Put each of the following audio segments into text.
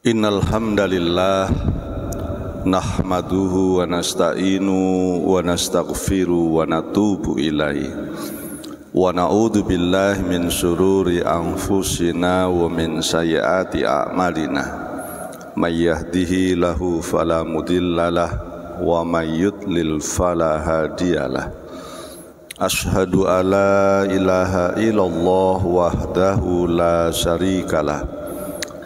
Innal hamdalillah nahmaduhu wa nasta'inu wa nastaghfiru wa natubu ilaihi wa na'udzu billahi min syururi anfusina wa min sayyiati a'malina may yahdihillahu fala mudhillalah wa may yudlil fala hadiyalah. Asyhadu alla ilaha illallah wahdahu la syarikalah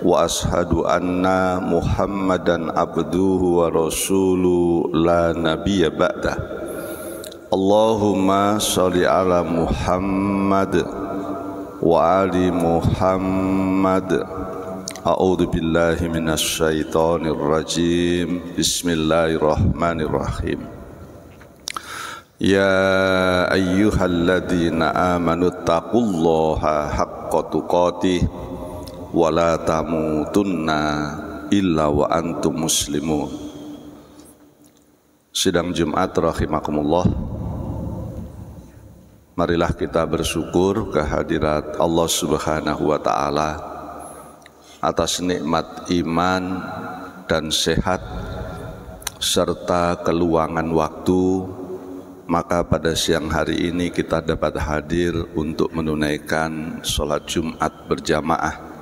wa ashhadu anna Muhammadan abduhu wa rasuluhu la nabiyya ba'dah. Allahumma sholli ala Muhammad wa ali Muhammad. A'udzu billahi minasy syaithanir rajim. Bismillahirrahmanirrahim. Ya ayyuhalladzina amanu taqullaha haqqa tuqatih wa la tamutunna illa wa antum muslimun. Sidang Jumat rahimakumullah, marilah kita bersyukur kehadirat Allah Subhanahu wa ta'ala atas nikmat iman dan sehat serta keluangan waktu. Maka pada siang hari ini kita dapat hadir untuk menunaikan sholat Jumat berjamaah.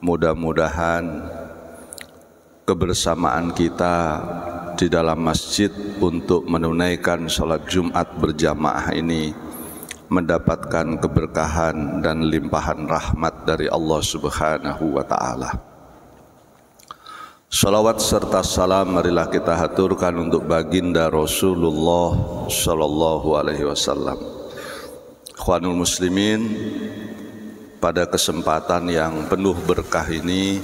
Mudah-mudahan kebersamaan kita di dalam masjid untuk menunaikan sholat Jumat berjamaah ini mendapatkan keberkahan dan limpahan rahmat dari Allah Subhanahu wa ta'ala. Salawat serta salam marilah kita haturkan untuk baginda Rasulullah sallallahu alaihi wasallam. Ikhwanul muslimin, pada kesempatan yang penuh berkah ini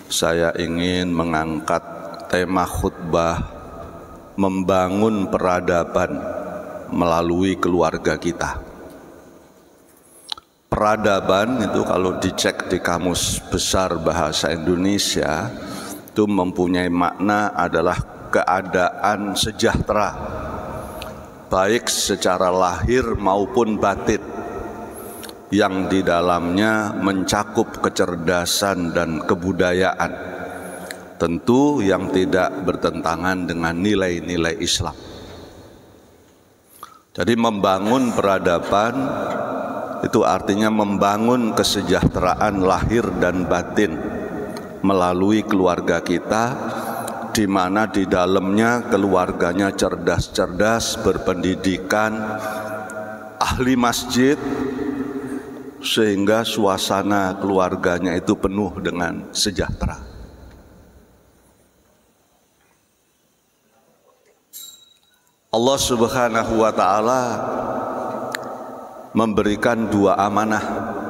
saya ingin mengangkat tema khutbah membangun peradaban melalui keluarga kita. Peradaban itu kalau dicek di Kamus Besar Bahasa Indonesia itu mempunyai makna adalah keadaan sejahtera baik secara lahir maupun batin, yang di dalamnya mencakup kecerdasan dan kebudayaan, tentu yang tidak bertentangan dengan nilai-nilai Islam. Jadi membangun peradaban itu artinya membangun kesejahteraan lahir dan batin melalui keluarga kita, di mana di dalamnya keluarganya cerdas-cerdas, berpendidikan, ahli masjid, sehingga suasana keluarganya itu penuh dengan sejahtera. Allah Subhanahu wa ta'ala memberikan dua amanah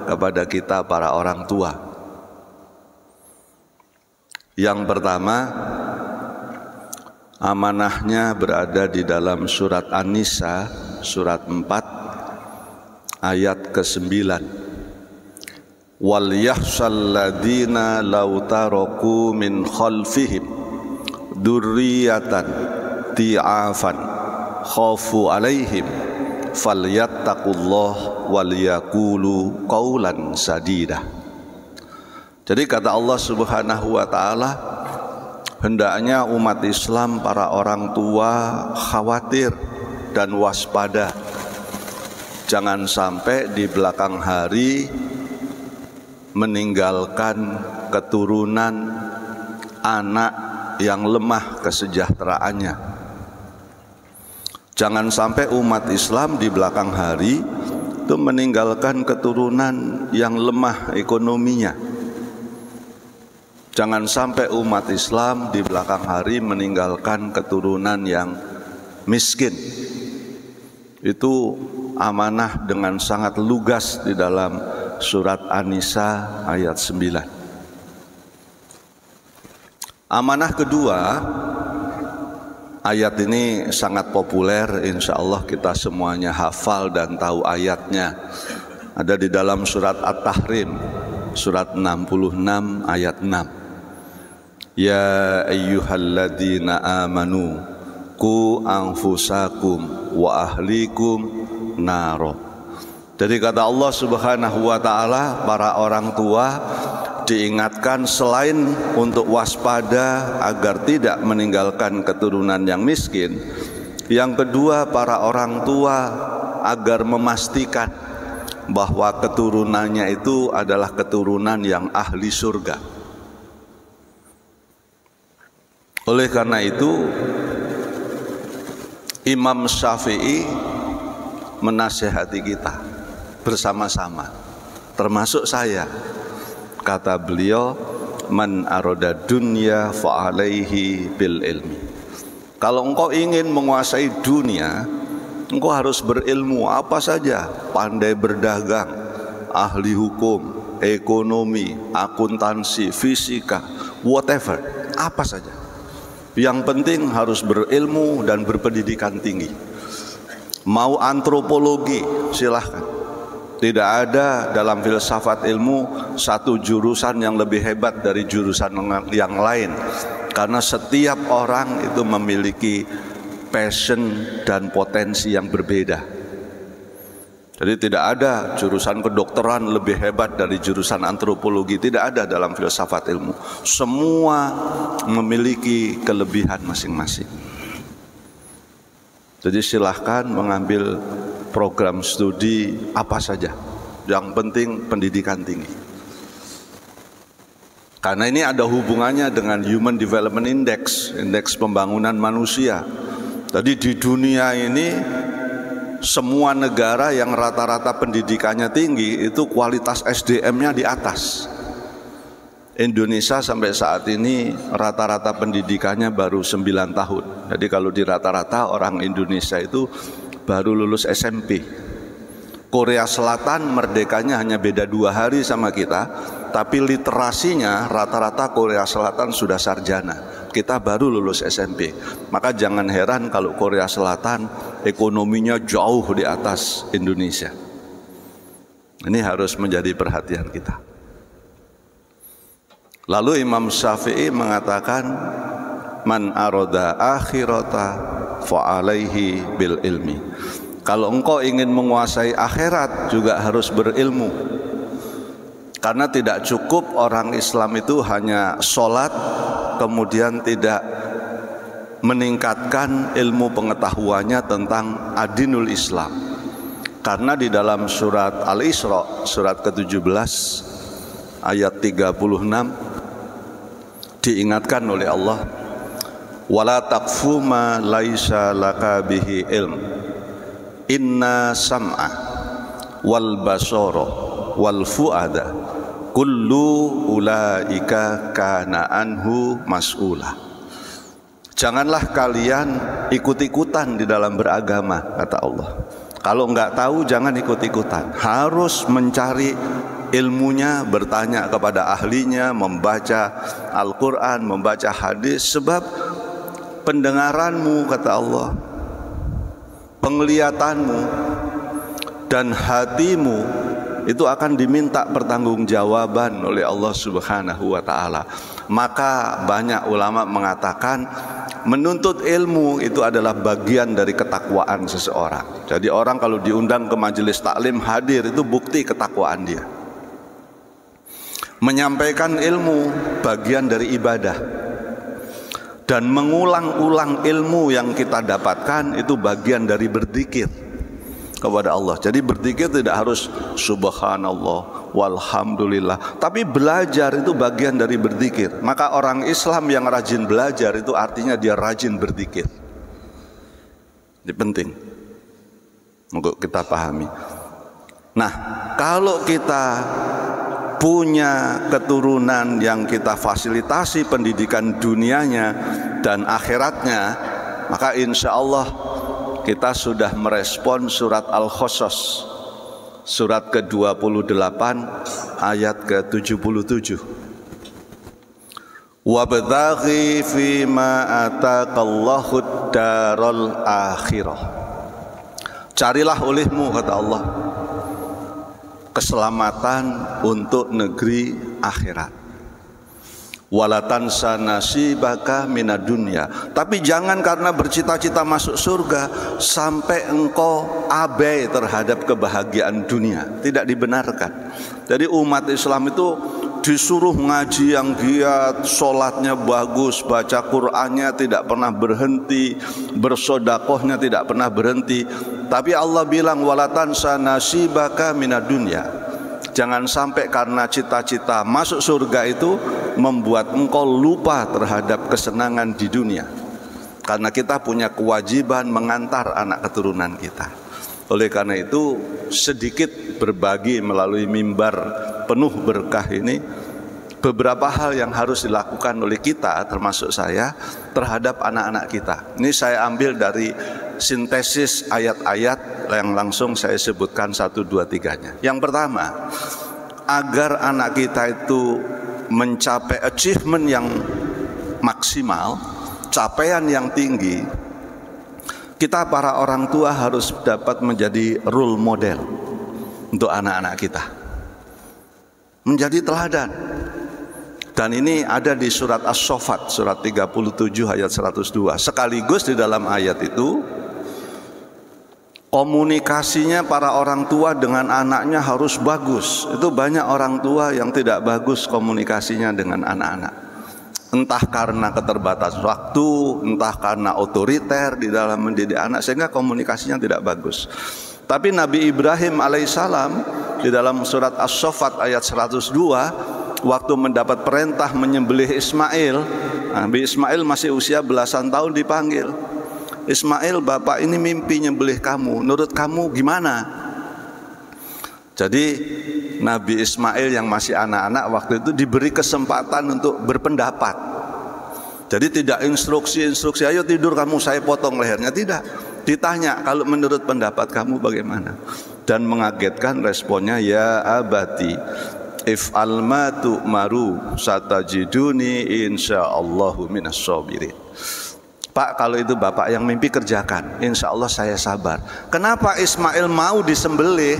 kepada kita para orang tua. Yang pertama, amanahnya berada di dalam surat An-Nisa, surat 4 ayat ke-9. Wal yahsal ladina law taraku min khalfihim dzurriyyatan ti'afan khafu alaihim falyattaqullah wal yaqulu qaulan sadida. Jadi kata Allah Subhanahu wa ta'ala, hendaknya umat Islam, para orang tua khawatir dan waspada, jangan sampai di belakang hari meninggalkan keturunan anak yang lemah kesejahteraannya. Jangan sampai umat Islam di belakang hari itu meninggalkan keturunan yang lemah ekonominya. Jangan sampai umat Islam di belakang hari meninggalkan keturunan yang miskin. Itu amanah dengan sangat lugas di dalam surat An-Nisa ayat 9. Amanah kedua, ayat ini sangat populer, insya Allah kita semuanya hafal dan tahu ayatnya. Ada di dalam surat At-Tahrim, surat 66 ayat 6. Ya ayyuhalladzina amanu qu anfusakum wa ahlikum naro. Jadi kata Allah Subhanahu wa ta'ala, para orang tua, diingatkan selain untuk waspada agar tidak meninggalkan keturunan yang miskin, yang kedua para orang tua agar memastikan bahwa keturunannya itu adalah keturunan yang ahli surga. Oleh karena itu Imam Syafi'i menasihati kita bersama-sama, termasuk saya. Kata beliau, man aroda dunya fa'alaihi bil ilmi. Kalau engkau ingin menguasai dunia, engkau harus berilmu apa saja, pandai berdagang, ahli hukum, ekonomi, akuntansi, fisika, whatever, apa saja. Yang penting harus berilmu dan berpendidikan tinggi. Mau antropologi, silahkan. Tidak ada dalam filsafat ilmu satu jurusan yang lebih hebat dari jurusan yang lain, karena setiap orang itu memiliki passion dan potensi yang berbeda. Jadi tidak ada jurusan kedokteran lebih hebat dari jurusan antropologi, tidak ada dalam filsafat ilmu. Semua memiliki kelebihan masing-masing. Jadi silahkan mengambil program studi apa saja, yang penting pendidikan tinggi. Karena ini ada hubungannya dengan Human Development Index, indeks pembangunan manusia. Jadi di dunia ini semua negara yang rata-rata pendidikannya tinggi itu kualitas SDM-nya di atas. Indonesia sampai saat ini rata-rata pendidikannya baru 9 tahun. Jadi kalau di rata-rata orang Indonesia itu baru lulus SMP. Korea Selatan merdekanya hanya beda 2 hari sama kita, tapi literasinya rata-rata Korea Selatan sudah sarjana. Kita baru lulus SMP. Maka jangan heran kalau Korea Selatan ekonominya jauh di atas Indonesia. Ini harus menjadi perhatian kita. Lalu Imam Syafi'i mengatakan, man aroda akhirata fa'alaihi bil ilmi. Kalau engkau ingin menguasai akhirat juga harus berilmu. Karena tidak cukup orang Islam itu hanya sholat kemudian tidak meningkatkan ilmu pengetahuannya tentang adinul Islam. Karena di dalam surat Al-Isra surat ke-17 ayat 36 diingatkan oleh Allah, wala taqfu ma laisa laka bihi ilm inna sam'a wal basara wal fuada kullu ulaika kana anhu mas'ula. Janganlah kalian ikut-ikutan di dalam beragama, kata Allah. Kalau enggak tahu jangan ikut-ikutan, harus mencari ilmunya, bertanya kepada ahlinya, membaca Al-Quran, membaca hadis. Sebab pendengaranmu, kata Allah, penglihatanmu dan hatimu itu akan diminta pertanggungjawaban oleh Allah Subhanahu wa ta'ala. Maka banyak ulama mengatakan menuntut ilmu itu adalah bagian dari ketakwaan seseorang. Jadi orang kalau diundang ke majelis taklim hadir, itu bukti ketakwaan dia. Menyampaikan ilmu bagian dari ibadah, dan mengulang-ulang ilmu yang kita dapatkan itu bagian dari berzikir kepada Allah. Jadi berzikir tidak harus subhanallah walhamdulillah, tapi belajar itu bagian dari berzikir. Maka orang Islam yang rajin belajar itu artinya dia rajin berzikir. Ini penting untuk kita pahami. Nah, kalau kita punya keturunan yang kita fasilitasi pendidikan dunianya dan akhiratnya, maka insya Allah kita sudah merespon surat Al-Qasas surat ke-28 ayat ke-77. Wabtaghi fima ataqallahu darul akhirah. Carilah olehmu, kata Allah, keselamatan untuk negeri akhirat. Walatansa nasibaka minad dunya. Tapi jangan karena bercita-cita masuk surga sampai engkau abai terhadap kebahagiaan dunia. Tidak dibenarkan. Jadi umat Islam itu disuruh ngaji yang giat, sholatnya bagus, baca Qur'annya tidak pernah berhenti, bersodakohnya tidak pernah berhenti. Tapi Allah bilang wala tansa nasibaka minad dunya. Jangan sampai karena cita-cita masuk surga itu membuat engkau lupa terhadap kesenangan di dunia. Karena kita punya kewajiban mengantar anak keturunan kita. Oleh karena itu sedikit berbagi melalui mimbar penuh berkah ini beberapa hal yang harus dilakukan oleh kita termasuk saya terhadap anak-anak kita. Ini saya ambil dari sintesis ayat-ayat yang langsung saya sebutkan 1, 2, 3-nya. Yang pertama, agar anak kita itu mencapai achievement yang maksimal, capaian yang tinggi, kita para orang tua harus dapat menjadi role model untuk anak-anak kita, menjadi teladan. Dan ini ada di surat As-Saffat, surat 37 ayat 102. Sekaligus di dalam ayat itu komunikasinya para orang tua dengan anaknya harus bagus. Itu banyak orang tua yang tidak bagus komunikasinya dengan anak-anak. Entah karena keterbatasan waktu, entah karena otoriter di dalam mendidik anak, sehingga komunikasinya tidak bagus. Tapi Nabi Ibrahim alaihissalam di dalam surat As-Saffat ayat 102, waktu mendapat perintah menyembelih Ismail, Nabi Ismail masih usia belasan tahun dipanggil. Ismail, bapak ini mimpi nyembelih kamu, menurut kamu gimana? Jadi Nabi Ismail yang masih anak-anak waktu itu diberi kesempatan untuk berpendapat. Jadi tidak instruksi, ayo tidur kamu saya potong lehernya, tidak. Ditanya, kalau menurut pendapat kamu bagaimana? Dan mengagetkan responnya, ya abati if'al ma tu'maru satajiduni insyaallahu minas sabirin. Pak, kalau itu bapak yang mimpi kerjakan, insya Allah saya sabar. Kenapa Ismail mau disembelih?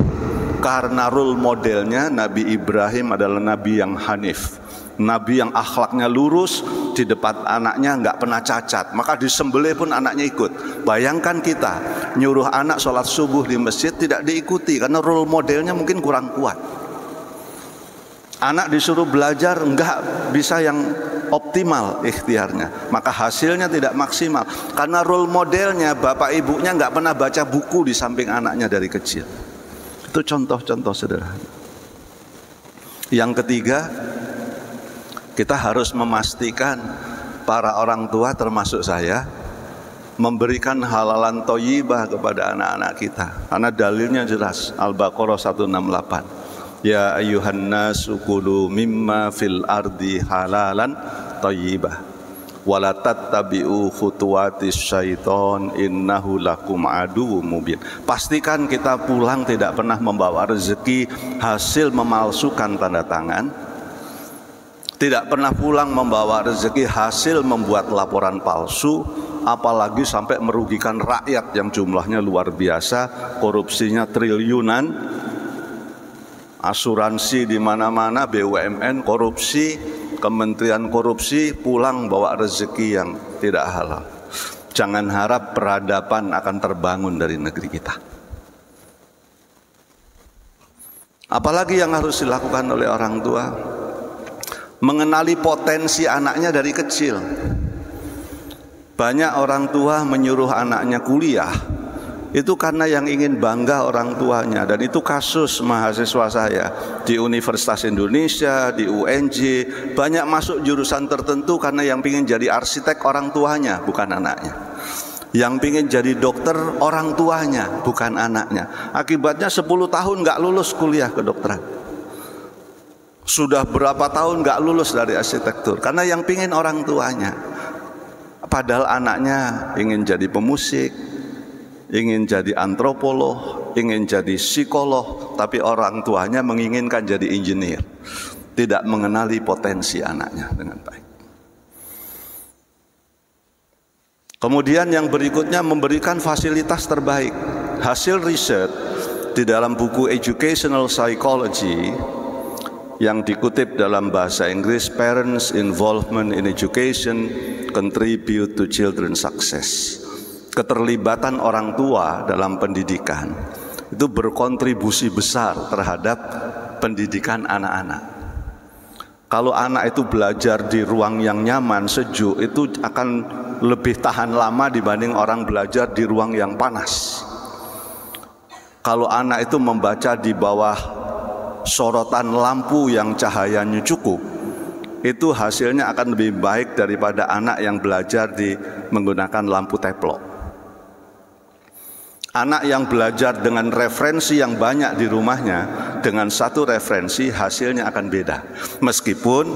Karena role modelnya Nabi Ibrahim adalah Nabi yang hanif, Nabi yang akhlaknya lurus, di depan anaknya nggak pernah cacat, maka disembelih pun anaknya ikut. Bayangkan kita nyuruh anak sholat subuh di masjid tidak diikuti karena role modelnya mungkin kurang kuat. Anak disuruh belajar nggak bisa yang optimal ikhtiarnya, maka hasilnya tidak maksimal karena role modelnya bapak ibunya nggak pernah baca buku di samping anaknya dari kecil. Itu contoh-contoh sederhana. Yang ketiga, kita harus memastikan para orang tua termasuk saya memberikan halalan thayyibah kepada anak-anak kita. Karena dalilnya jelas, Al-Baqarah 168. Ya ayyuhan nasu kulu mimma fil ardi halalan thayyibah wala tattabi'u khutuwatis syaiton innahu lakum aduwwum mubin. Pastikan kita pulang tidak pernah membawa rezeki hasil memalsukan tanda tangan, tidak pernah pulang membawa rezeki hasil membuat laporan palsu, apalagi sampai merugikan rakyat yang jumlahnya luar biasa, korupsinya triliunan, asuransi di mana-mana, BUMN korupsi, kementerian korupsi, pulang bawa rezeki yang tidak halal. Jangan harap peradaban akan terbangun dari negeri kita. Apalagi yang harus dilakukan oleh orang tua? Mengenali potensi anaknya dari kecil. Banyak orang tua menyuruh anaknya kuliah itu karena yang ingin bangga orang tuanya, dan itu kasus mahasiswa saya di Universitas Indonesia, di UNJ, banyak masuk jurusan tertentu karena yang ingin jadi arsitek orang tuanya, bukan anaknya. Yang ingin jadi dokter orang tuanya, bukan anaknya. Akibatnya 10 tahun nggak lulus kuliah kedokteran. Sudah berapa tahun nggak lulus dari arsitektur karena yang ingin orang tuanya. Padahal anaknya ingin jadi pemusik, ingin jadi antropolog, ingin jadi psikolog, tapi orang tuanya menginginkan jadi insinyur. Tidak mengenali potensi anaknya dengan baik. Kemudian yang berikutnya memberikan fasilitas terbaik. Hasil riset di dalam buku Educational Psychology yang dikutip dalam bahasa Inggris, Parents Involvement in Education Contribute to Children's Success. Keterlibatan orang tua dalam pendidikan itu berkontribusi besar terhadap pendidikan anak-anak. Kalau anak itu belajar di ruang yang nyaman, sejuk, itu akan lebih tahan lama dibanding orang belajar di ruang yang panas. Kalau anak itu membaca di bawah sorotan lampu yang cahayanya cukup, itu hasilnya akan lebih baik daripada anak yang belajar menggunakan lampu teplok. Anak yang belajar dengan referensi yang banyak di rumahnya, dengan satu referensi hasilnya akan beda. Meskipun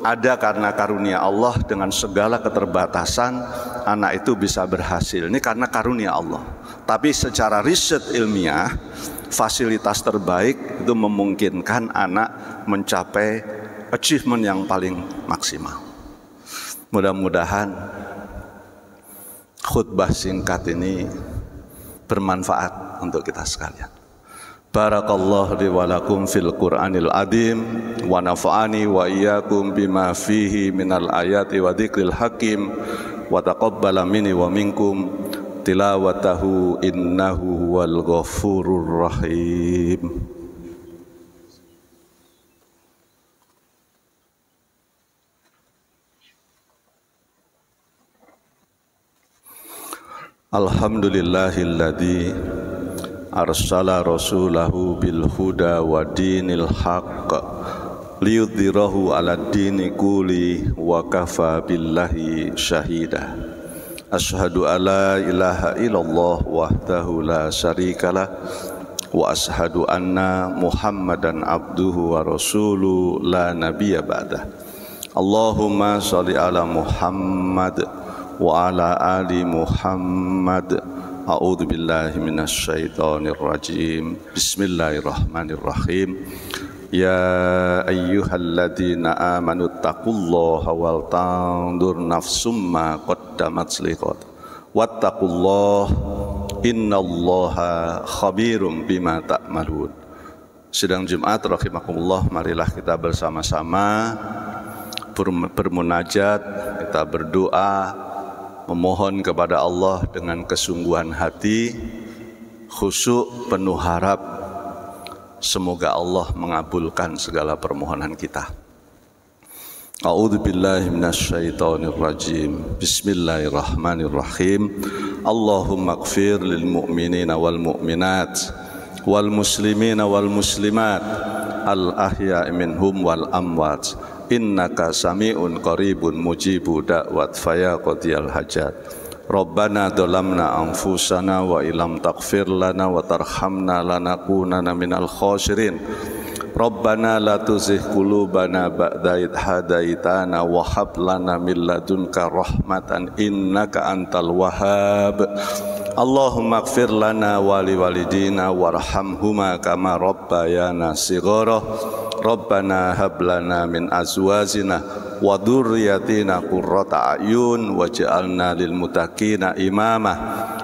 ada karena karunia Allah dengan segala keterbatasan, anak itu bisa berhasil. Ini karena karunia Allah. Tapi secara riset ilmiah, fasilitas terbaik itu memungkinkan anak mencapai achievement yang paling maksimal. Mudah-mudahan khutbah singkat ini bermanfaat untuk kita sekalian. Barakallahu li wa lakum fil Qur'anil azim wa nafa'ani wa iyyakum bima fihi minal ayati wa dzikril hakim wa taqabbala minni wa minkum tilawatahu innahu huwal ghafurur rahim. Alhamdulillahilladzi arsala rasulahu bil huda wa dinil haqq liyudhhirahu 'alad dini kulli wa kafa billahi syahida. Asyhadu alla ilaha illallah wahdahu la syarikalah wa asyhadu anna Muhammadan abduhu wa rasuluhu la nabiyya ba'dah. Allahumma shalli ala Muhammad wa ala ali Muhammad. A'udzu billahi minasy syaithanir rajim. Bismillahirrahmanirrahim. Ya ayyuhalladzina amanu taqullaha wal tanzur nafsum ma qaddamat liqad wattaqullaha innallaha khabirum bima ta'malun. Sidang Jumat rahimakumullah, marilah kita bersama-sama bermunajat, kita berdoa, memohon kepada Allah dengan kesungguhan hati, khusyuk, penuh harap. Semoga Allah mengabulkan segala permohonan kita. A'udzu billahi minasyaitonir rajim. Bismillahirrahmanirrahim. Allahumma ighfir lil mu'minina wal mu'minat wal muslimina wal muslimat al ahya'i minhum wal amwat. Innaka sami'un qaribun mujibu da'wat faya qadiyal hajat. Rabbana dhalamna anfusana wa illam taghfir lana wa tarhamna lanakunanna minal khasirin. Rabbana la tuzigh qulubana ba'da idh hadaitana wa hab lana min ladunka rahmatan innaka antal wahhab. Allahumma ighfir lana wa liwalidina warhamhuma kama rabbayana shighara. Rabbana hab lana min azwajina wa dhurriyyatina qurrata a'yun waj'alna lil muttaqina imama.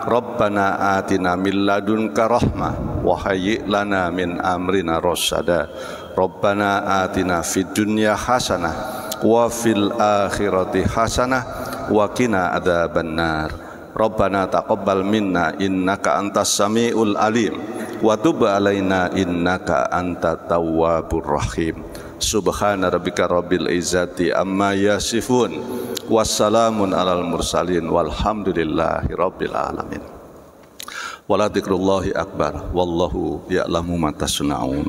Rabbana atina min ladunka rahmah wa hayyi' lana min amrina rasyada. Rabbana atina fid dunya hasanah wa fil akhirati hasanah wa qina adzabannar. Rabbana taqabbal minna innaka antas samiul alim wa tub alaina innaka antat tawwabur rahim. Subhana rabbika rabbil izzati amma yasifun wassalamun alal mursalin walhamdulillahi rabbil alamin. Wala dzikrullahi akbar wallahu ya'lamu ma tasna'un.